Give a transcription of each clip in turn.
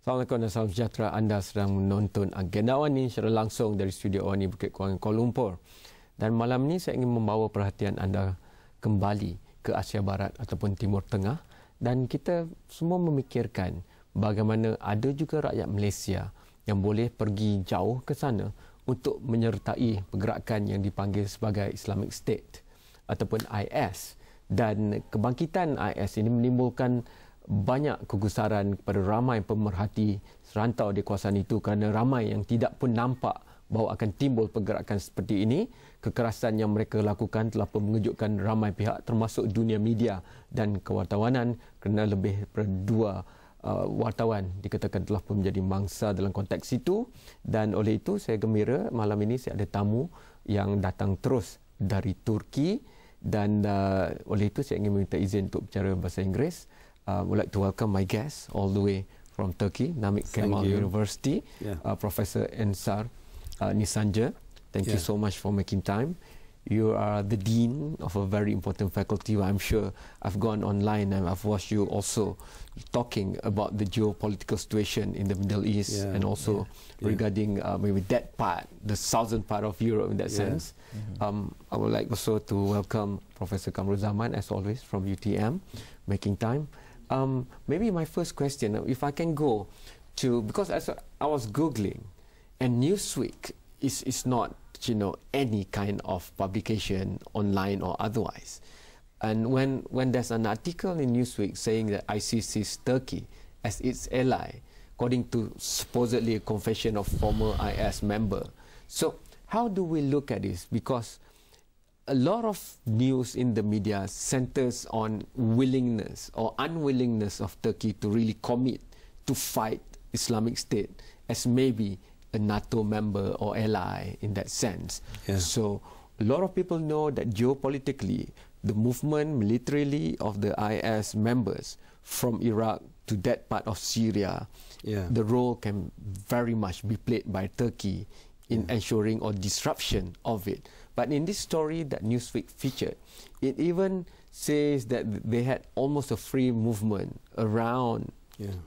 Assalamualaikum dan salam sejahtera. Anda sedang menonton Agenda Awani secara langsung dari studio Awani Bukit Kuala Lumpur. Dan malam ini saya ingin membawa perhatian anda kembali ke Asia Barat ataupun Timur Tengah, dan kita semua memikirkan bagaimana ada juga rakyat Malaysia yang boleh pergi jauh ke sana untuk menyertai pergerakan yang dipanggil sebagai Islamic State ataupun IS. Dan kebangkitan IS ini menimbulkan banyak kegusaran kepada ramai pemerhati serantau di kawasan itu, kerana ramai yang tidak pun nampak bahawa akan timbul pergerakan seperti ini. Kekerasan yang mereka lakukan telah pun mengejutkan ramai pihak termasuk dunia media dan kewartawanan, kerana lebih daripada 2 wartawan dikatakan telah pun menjadi mangsa dalam konteks itu. Dan oleh itu saya gembira malam ini saya ada tamu yang datang terus dari Turki, dan oleh itu saya ingin meminta izin untuk bicara bahasa Inggeris. Would like to welcome my guest all the way from Turkey, Namik Kemal University, Professor Ensar Nisanja. Thank you so much for making time. You are the dean of a very important faculty. I'm sure I've gone online and I've watched you also talking about the geopolitical situation in the Middle East, and also regarding maybe that part, the southern part of Europe in that sense. I would like also to welcome Professor Kamarul Zaman, as always, from UTM, making time. Maybe my first question, if I can go to, because as I was Googling, and Newsweek is not, you know, any kind of publication online or otherwise. And when there's an article in Newsweek saying that ISIS sees Turkey as its ally, according to supposedly a confession of former IS member. So how do we look at this? Because a lot of news in the media centers on willingness or unwillingness of Turkey to really commit to fight Islamic State as maybe a NATO member or ally in that sense. So a lot of people know that geopolitically, the movement militarily of the IS members from Iraq to that part of Syria, the role can very much be played by Turkey in ensuring or disruption of it. But in this story that Newsweek featured, it even says that they had almost a free movement around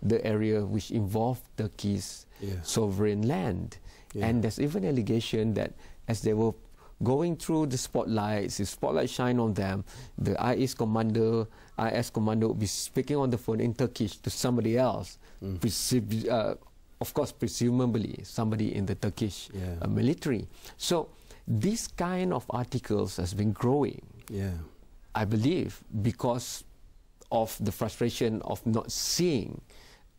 the area which involved Turkey's sovereign land. And there's even allegation that as they were going through the spotlights, the spotlight shine on them, the IS commander would be speaking on the phone in Turkish to somebody else, of course, presumably somebody in the Turkish military. So this kind of articles has been growing, I believe, because of the frustration of not seeing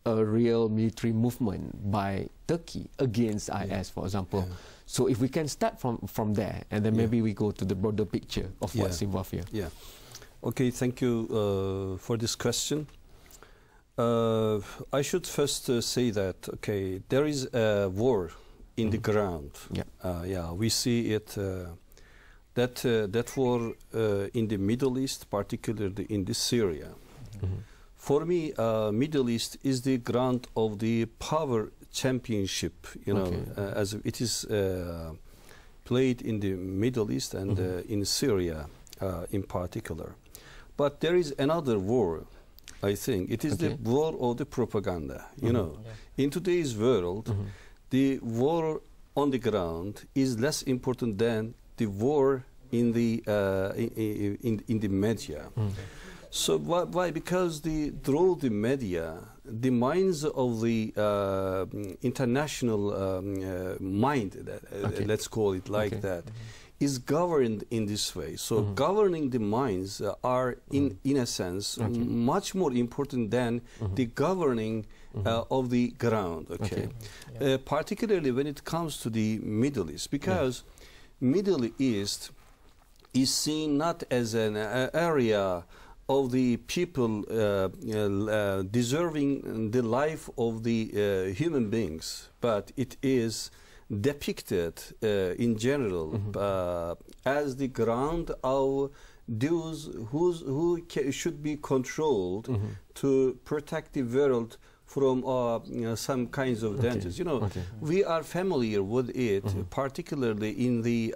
a real military movement by Turkey against IS, for example. So if we can start from there, and then maybe we go to the broader picture of what's involved here. Okay, thank you for this question. I should first say that, okay, there is a war in the ground. We see it, that war in the Middle East, particularly in the Syria. For me, Middle East is the ground of the power championship, you know, as it is played in the Middle East and in Syria in particular. But there is another war, I think. It is the war of the propaganda. You know, in today's world, the war on the ground is less important than the war in the in the media. So why? Because through the media, the minds of the international mind, let's call it like that, is governed in this way. So governing the minds are, in a sense, much more important than the governing of the ground. Particularly when it comes to the Middle East, because Middle East is seen not as an area of the people deserving the life of the human beings, but it is depicted in general as the ground of those who should be controlled to protect the world from some kinds of dangers. You know, we are familiar with it, particularly in the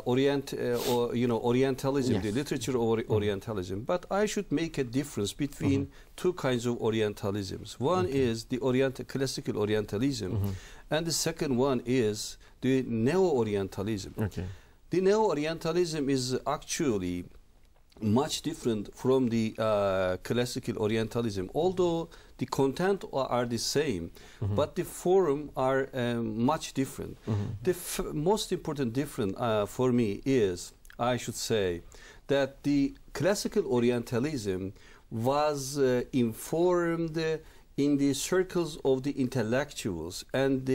Orientalism, the literature of Orientalism. But I should make a difference between two kinds of Orientalisms. One is the classical Orientalism, and the second one is the Neo-Orientalism. The Neo-Orientalism is actually much different from the classical Orientalism, although the content are the same, but the form are much different. The most important difference for me is, I should say, that the classical Orientalism was informed in the circles of the intellectuals and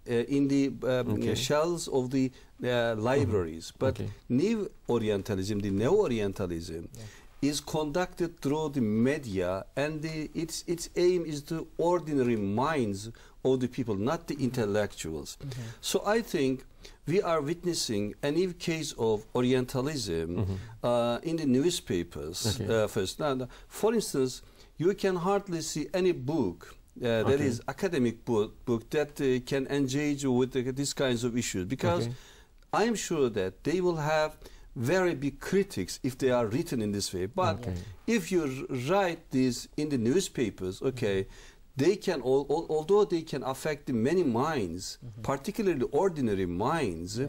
in the shelves of the libraries. But New Orientalism, the Neo-Orientalism, is conducted through the media, and its aim is the ordinary minds of the people, not the intellectuals. So I think we are witnessing a new case of Orientalism in the newspapers first. Now, for instance, you can hardly see any book that is academic book that can engage with these kinds of issues, because I am sure that they will have very big critics if they are written in this way. But if you write this in the newspapers, they can, although they can affect many minds, particularly ordinary minds,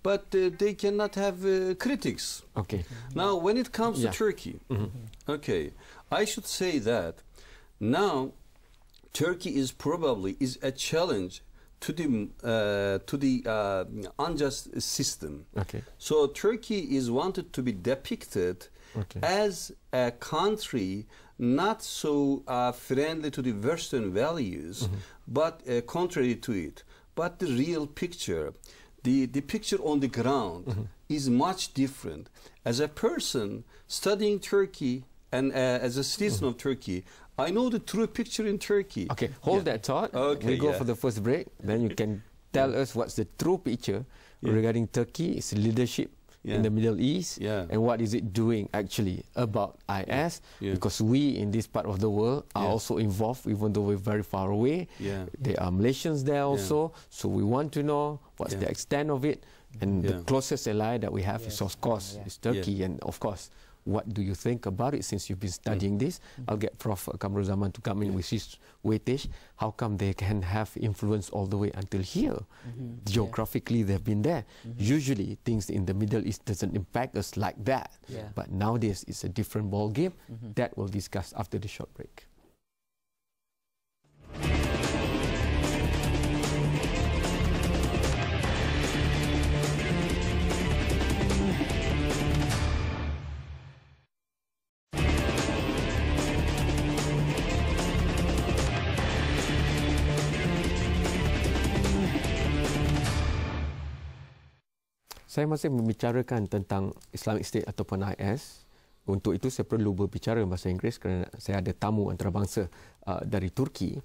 but they cannot have critics. Now, when it comes to Turkey, I should say that now Turkey is probably a challenge to the unjust system. So Turkey is wanted to be depicted as a country not so friendly to the Western values, but contrary to it. But the real picture, the picture on the ground is much different. As a person studying Turkey and as a citizen of Turkey, I know the true picture in Turkey. Hold that thought. We go for the first break. Then you can tell us what's the true picture regarding Turkey, its leadership in the Middle East, and what is it doing actually about IS, because we in this part of the world are also involved, even though we're very far away. There are Malaysians there also, so we want to know what's the extent of it, and the closest ally that we have is, of course, is Turkey, and of course, what do you think about it since you've been studying this? I'll get Prof. Kamarul Zaman to come in with his weightage. How come they can have influence all the way until here? Geographically, they've been there. Usually, things in the Middle East doesn't impact us like that. But nowadays, it's a different ball game. That we'll discuss after the short break. Saya masih membicarakan tentang Islamic State ataupun IS. Untuk itu saya perlu berbicara bahasa Inggeris kerana saya ada tamu antarabangsa dari Turki.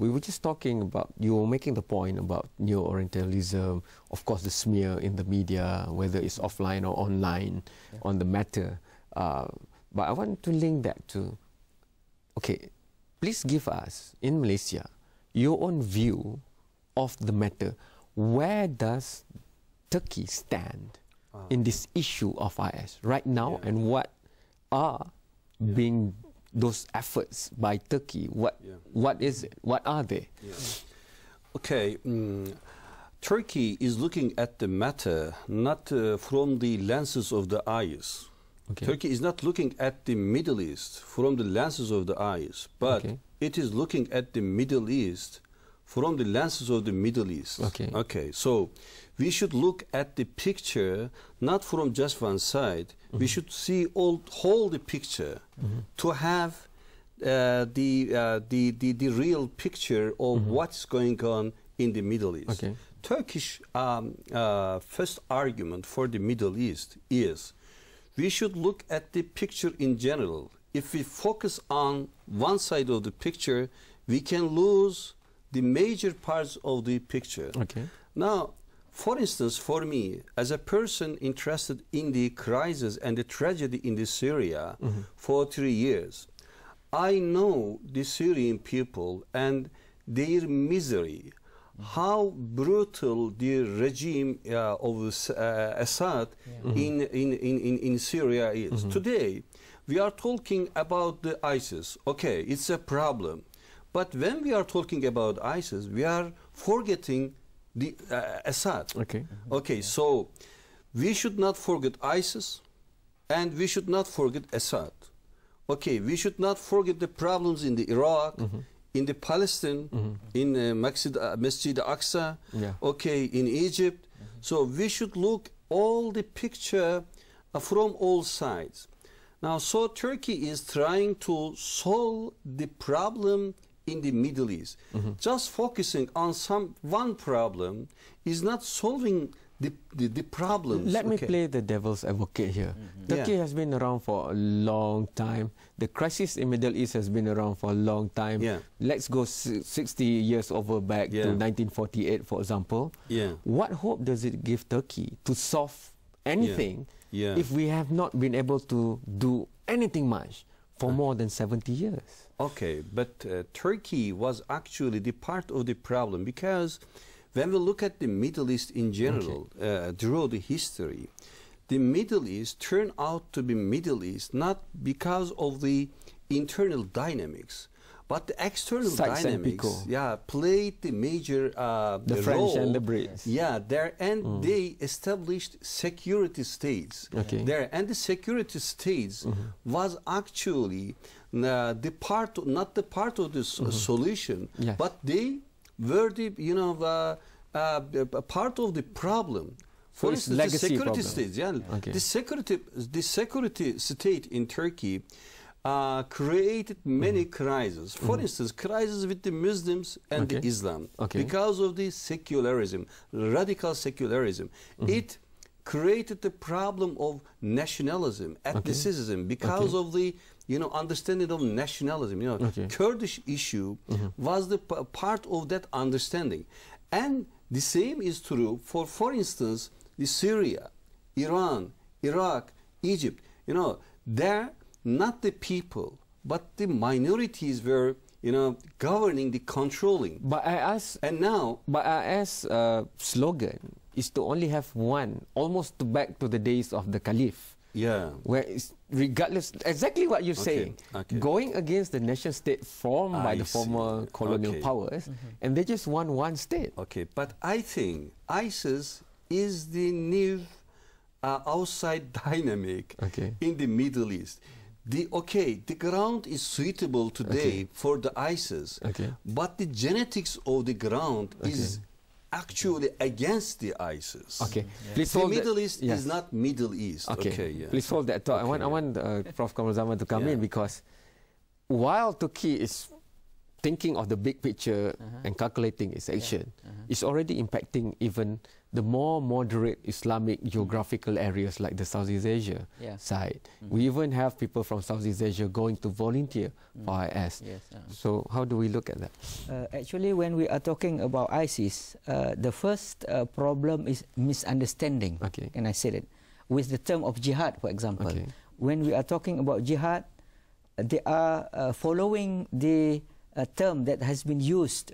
We were just talking about, you were making the point about Neo-Orientalism, of course the smear in the media, whether it's offline or online, on the matter. But I want to link that to, please give us, in Malaysia, your own view of the matter. Where does Turkey stand in this issue of IS right now, and what are being those efforts by Turkey? What is it? What are they? Turkey is looking at the matter not from the lenses of the IS. Turkey is not looking at the Middle East from the lenses of the IS, but it is looking at the Middle East from the lenses of the Middle East. So we should look at the picture not from just one side. We should see whole the picture to have the real picture of what's going on in the Middle East. Turkish first argument for the Middle East is we should look at the picture in general. If we focus on one side of the picture, we can lose the major parts of the picture. Now, for instance, for me, as a person interested in the crisis and the tragedy in the Syria for 3 years, I know the Syrian people and their misery, how brutal the regime of Assad in Syria is. Today, we are talking about the ISIS. Okay, it's a problem. But when we are talking about ISIS, we are forgetting the Assad. Okay, so we should not forget ISIS, and we should not forget Assad. Okay, we should not forget the problems in the Iraq, in the Palestine, in Masjid Aqsa, okay, in Egypt. So we should look all the picture from all sides. Now, so Turkey is trying to solve the problem in the Middle East. Just focusing on one problem is not solving the problems. Let me play the devil's advocate here. Turkey has been around for a long time. The crisis in Middle East has been around for a long time. Let's go 60 years over back to 1948, for example. What hope does it give Turkey to solve anything if we have not been able to do anything much for more than 70 years? Okay, but Turkey was actually the part of the problem, because when we look at the Middle East in general, through the history, the Middle East turned out to be Middle East not because of the internal dynamics, but the external dynamics played the major the French and the Brits. And they established security states there, and the security states was actually the part, not the part of the solution, but they were the part of the problem. For instance, the security states, the security state in Turkey created many crises. For instance, crisis with the Muslims and the Islam because of the secularism, radical secularism. It created the problem of nationalism, ethnicism, because of the understanding of nationalism. Kurdish issue was the part of that understanding, and the same is true for instance, the Syria, Iran, Iraq, Egypt. There not the people, but the minorities were governing, the controlling. But our slogan is to only have one, almost back to the days of the Caliph. Where it's regardless, exactly what you're saying, going against the nation state formed by the former colonial powers, and they just want one state. But I think ISIS is the new outside dynamic in the Middle East. The ground is suitable today for the ISIS, but the genetics of the ground is actually against the ISIS. Please the Middle East is not Middle East. Please hold that thought. I want Prof. Kamarul Zaman to come in, because while Turkey is thinking of the big picture and calculating its action, it's already impacting even the more moderate Islamic geographical areas like the Southeast Asia side. We even have people from Southeast Asia going to volunteer for IS. So how do we look at that? Actually, when we are talking about ISIS, the first problem is misunderstanding. And I said it with the term of jihad, for example. When we are talking about jihad, they are following the term that has been used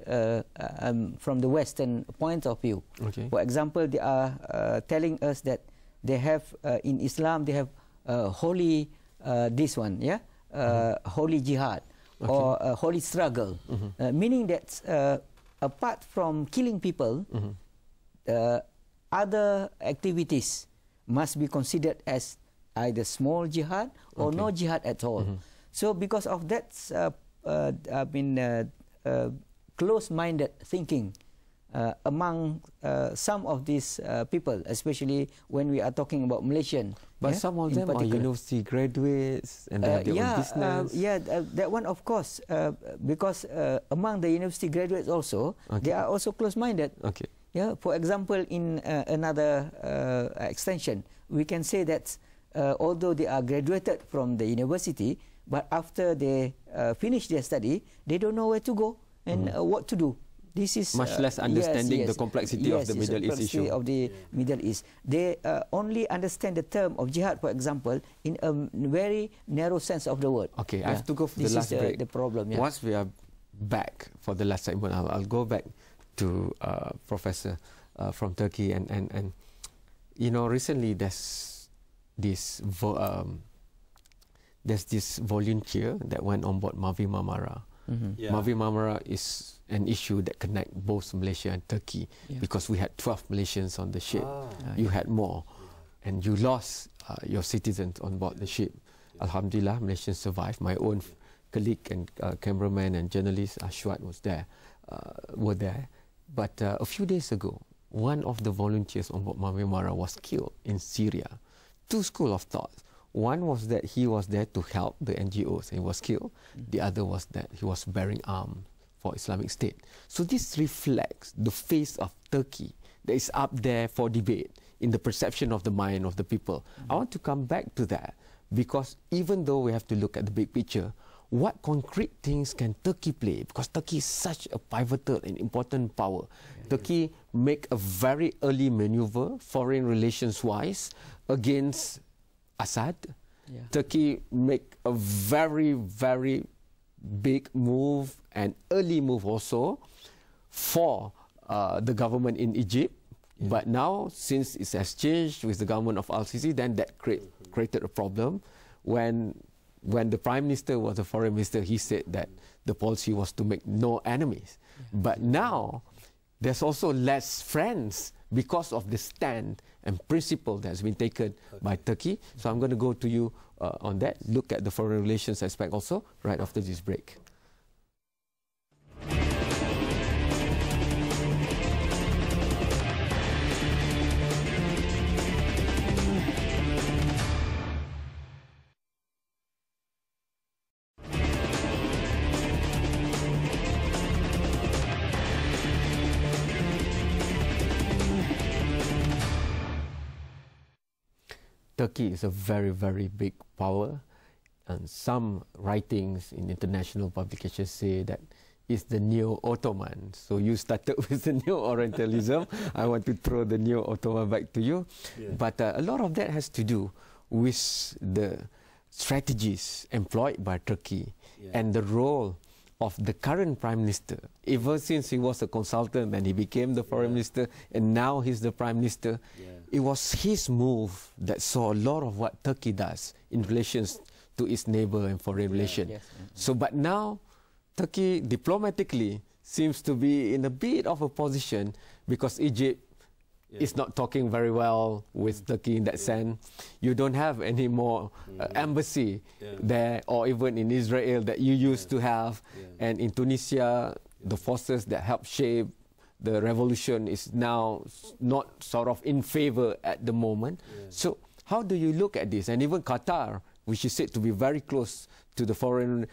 from the Western point of view. For example, they are telling us that they have in Islam they have holy holy jihad or holy struggle, meaning that apart from killing people, other activities must be considered as either small jihad or no jihad at all. So because of that close-minded thinking among some of these people, especially when we are talking about Malaysian. But some of them are university graduates and they have their own business. That one, of course, because among the university graduates also, they are also close-minded. For example, in another extension, we can say that although they are graduated from the university, but after they finish their study, they don't know where to go and what to do. This is much less understanding the complexity of the Middle East issue. Of the Middle East, they only understand the term of jihad, for example, in a very narrow sense of the word. I have to go for the last break. The problem. Once we are back for the last segment, I'll go back to Professor from Turkey, and you know, recently there's this volunteer that went on board Mavi Marmara. Mavi Marmara is an issue that connects both Malaysia and Turkey, because we had 12 Malaysians on the ship. You had more, and you lost your citizens on board the ship. Alhamdulillah, Malaysians survived. My own colleague and cameraman and journalist Ashwat were there. But a few days ago, one of the volunteers on board Mavi Marmara was killed in Syria. Two schools of thought. One was that he was there to help the NGOs and he was killed. The other was that he was bearing arms for Islamic State. So this reflects the face of Turkey that is up there for debate in the perception of the mind of the people. I want to come back to that, because even though we have to look at the big picture, what concrete things can Turkey play? Because Turkey is such a pivotal and important power. Turkey make a very early maneuver, foreign relations-wise, against Assad. Turkey make a very, very big move and early move also for the government in Egypt. But now, since it has changed with the government of Al-Sisi, then that created a problem. When the Prime Minister was the Foreign Minister, he said that the policy was to make no enemies. But now, there's also less friends because of the stand and principle that has been taken by Turkey. So I'm going to go to you on that, look at the foreign relations aspect also, right after this break. Turkey is a very, very big power, and some writings in international publications say that it's the Neo-Ottoman. So you started with the Neo-Orientalism. I want to throw the Neo-Ottoman back to you. But a lot of that has to do with the strategies employed by Turkey and the role of the current Prime Minister. Ever since he was a consultant and he became the Foreign Minister, and now he's the Prime Minister, it was his move that saw a lot of what Turkey does in relations to its neighbor and foreign relation. So, but now, Turkey diplomatically seems to be in a bit of a position, because Egypt is not talking very well with Turkey in that sense. You don't have any more embassy there, or even in Israel that you used to have. And in Tunisia, the forces that helped shape the revolution is now not sort of in favor at the moment. So how do you look at this? And even Qatar, which is said to be very close to the foreign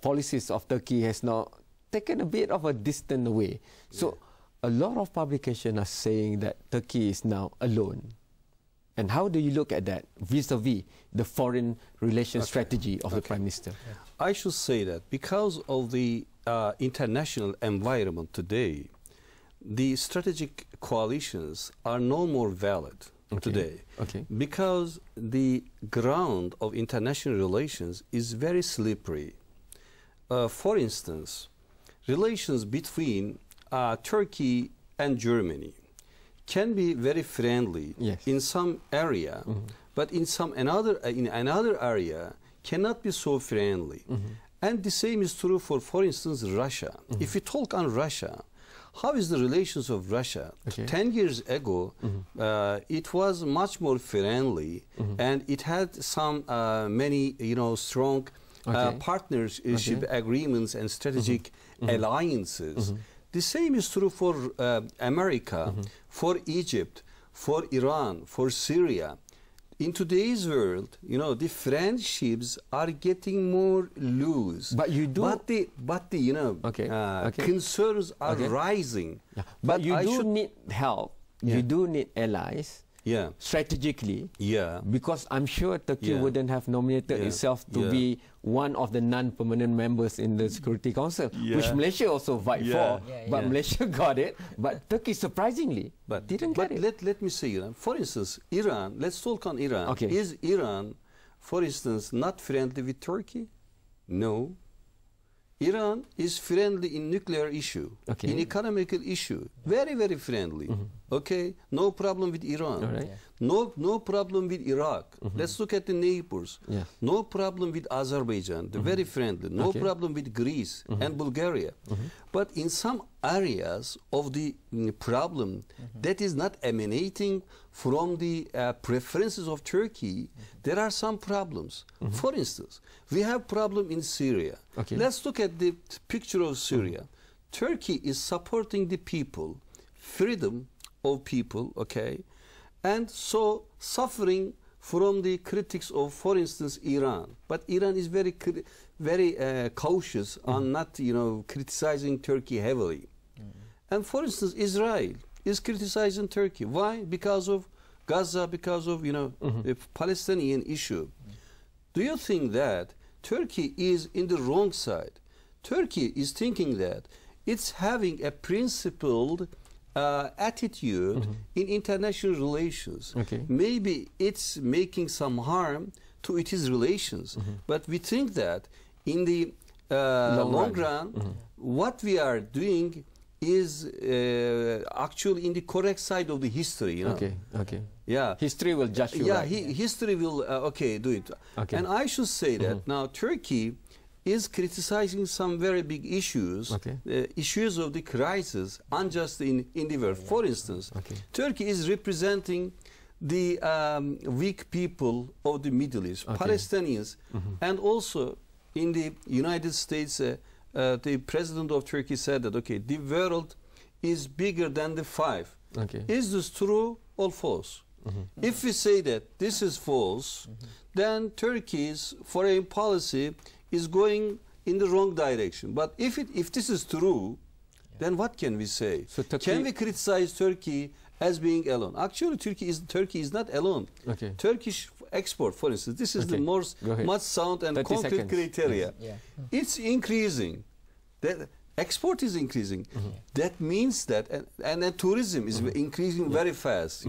policies of Turkey, has now taken a bit of a distance away. So a lot of publications are saying that Turkey is now alone. And how do you look at that vis-a-vis the foreign relations strategy of the Prime Minister? I should say that because of the international environment today, the strategic coalitions are no more valid today. Because the ground of international relations is very slippery. For instance, relations between Turkey and Germany can be very friendly in some area, but in another area cannot be so friendly. And the same is true for instance, Russia. If we talk on Russia, how is the relations of Russia? 10 years ago, it was much more friendly, and it had some many strong partnership agreements and strategic alliances. The same is true for America, for Egypt, for Iran, for Syria. In today's world, the friendships are getting more loose. But you do. But the concerns are rising. But you do need help. You do need allies. Strategically. Because I'm sure Turkey wouldn't have nominated itself to be one of the non-permanent members in the Security Council, which Malaysia also vied for. But Malaysia got it. But Turkey, surprisingly, didn't get it. Let me say, for instance, Iran. Let's talk on Iran. Is Iran, for instance, not friendly with Turkey? No. Iran is friendly in nuclear issue, in economical issue, very, very friendly. Okay, no problem with Iran. Right. No problem with Iraq. Let's look at the neighbors. No problem with Azerbaijan, they're very friendly. No problem with Greece and Bulgaria. But in some areas of the problem that is not emanating from the preferences of Turkey, there are some problems. For instance, we have problem in Syria. Let's look at the picture of Syria. Turkey is supporting the people, freedom of people, and so suffering from the critics of, for instance, Iran. But Iran is very cautious on not, criticizing Turkey heavily. And for instance, Israel is criticizing Turkey. Why? Because of Gaza, because of, the Palestinian issue. Do you think that Turkey is in the wrong side? Turkey is thinking that it's having a principled attitude in international relations. Maybe it's making some harm to its relations, but we think that in the long run, what we are doing is actually in the correct side of the history. Yeah. History will judge you. Yeah, history will do it. And I should say that now Turkey is criticizing some very big issues, issues of the crisis, unjust in the world. For instance, Turkey is representing the weak people of the Middle East, Palestinians, and also in the United States, the president of Turkey said that, the world is bigger than the five. Is this true or false? If we say that this is false, then Turkey's foreign policy is going in the wrong direction. But if this is true, then what can we say? So can we criticize Turkey as being alone? Actually, Turkey is not alone. Turkish export, for instance, this is the much sound and concrete criteria. It's increasing. That export is increasing. That means that, and tourism is increasing very fast,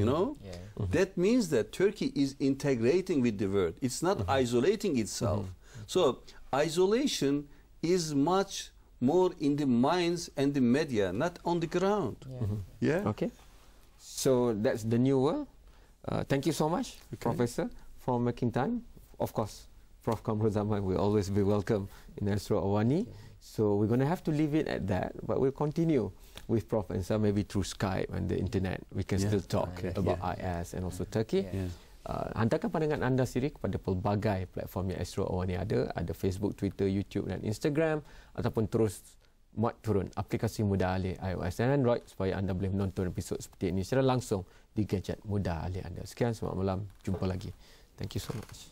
That means that Turkey is integrating with the world. It's not isolating itself. So isolation is much more in the minds and the media, not on the ground. Okay. So that's the new world. Thank you so much, Professor, for making time. Of course, Prof. Kamarul Zaman will always be welcome in Agenda Awani. So we're going to have to leave it at that, but we'll continue with Prof. and some maybe through Skype and the internet. We can still talk about IS and also Turkey. Hantarkan pandangan anda sendiri kepada pelbagai platform yang Agenda Awani ada Facebook, Twitter, YouTube dan Instagram, ataupun terus muat turun aplikasi Mudah Alih iOS dan Android supaya anda boleh menonton episod seperti ini secara langsung di gadget Mudah Alih anda. Sekian, selamat malam, jumpa lagi. Thank you so much.